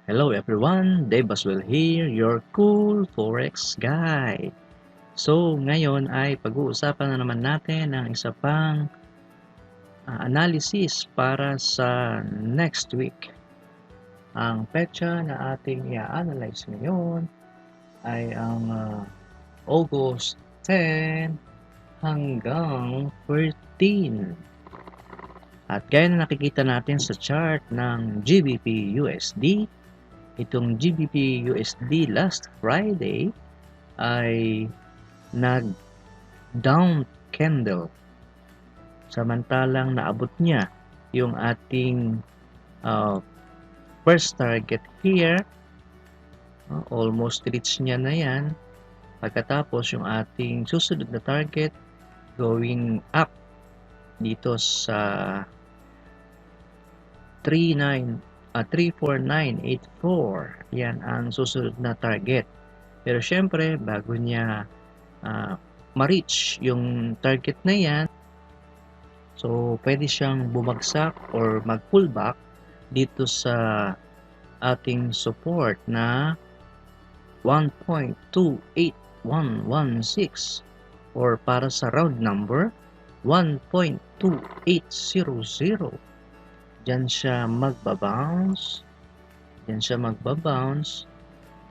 Hello everyone, Dave Baswell here, your cool Forex guy. So, ngayon ay pag-uusapan na naman natin ang isa pang analysis para sa next week. Ang petsa na ating i-analyze ngayon ay ang August 10 hanggang 13. At gaya na nakikita natin sa chart ng GBPUSD, itong GBPUSD last Friday ay nag-down candle. Samantalang naabot niya yung ating first target here. Almost reach niya na yan. Pagkatapos yung ating susunod na target going up dito sa 34984. Yan ang susunod na target. Pero syempre, bago niya ma-reach yung target na yan, so pwede siyang bumagsak or mag-pullback dito sa ating support na 1.28116 or para sa round number 1.2800. Diyan siya magbabounce.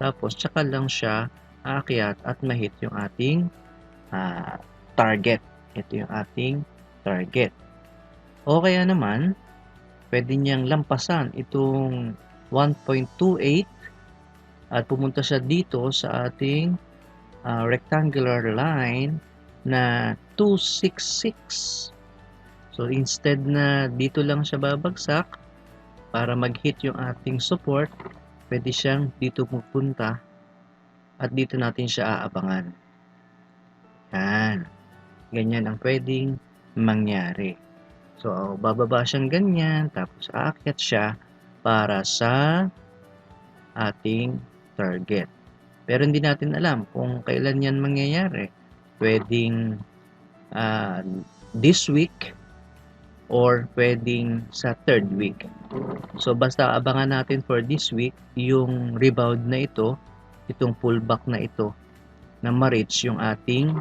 Tapos tsaka lang siya aakyat at mahit yung ating target. Ito yung ating target. O kaya naman, pwede niyang lampasan itong 1.28 at pumunta siya dito sa ating rectangular line na 266. So instead na dito lang siya babagsak para mag-hit yung ating support, pwede siyang dito pupunta at dito natin siya aabangan. Yan. Ganyan ang pwedeng mangyari. So bababa siyang ganyan, tapos aakyat siya para sa ating target. Pero hindi natin alam kung kailan yan mangyayari. Pwedeng this week or pwedeng sa third week. So basta abangan natin for this week yung rebound na ito, itong pullback na ito na ma-reach yung ating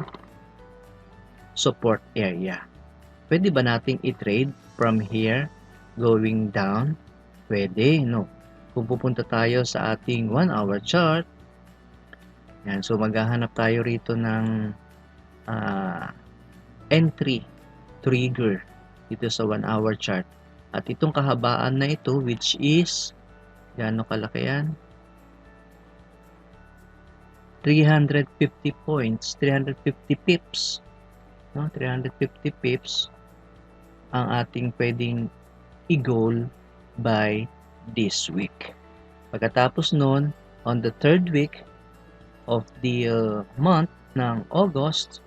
support area. Pwede ba nating i-trade from here going down? Pwede, no? Kung pupunta tayo sa ating 1-hour chart, yan, so maghahanap tayo rito ng entry trigger dito sa 1-hour chart. At itong kahabaan na ito, which is, gaano kalaki yan? 350 points, 350 pips. No? 350 pips ang ating pwedeng i-goal by this week. Pagkatapos nun, on the third week of the month ng August,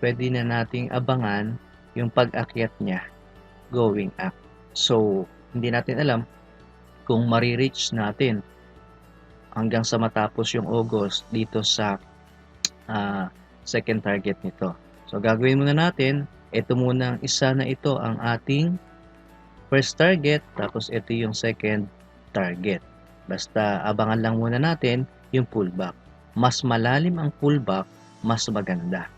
pwede na nating abangan yung pag-akyat niya going up. So, hindi natin alam kung marireach natin hanggang sa matapos yung August dito sa second target nito. So, gagawin muna natin, ito muna isa na ito ang ating first target, tapos ito yung second target. Basta abangan lang muna natin yung pullback. Mas malalim ang pullback, mas maganda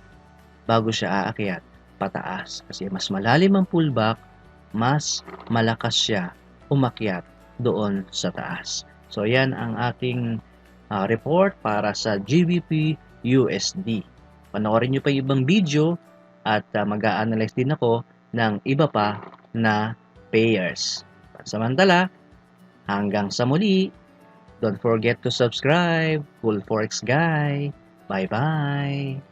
bago siya aakyat pataas. Kasi mas malalim ang pullback, mas malakas siya umakyat doon sa taas. So yan ang ating report para sa GBPUSD. Panoorin nyo pa yung ibang video at mag-a-analyze din ako ng iba pa na pairs. Samantala, hanggang sa muli, don't forget to subscribe. CoolForexGuy. Bye-bye!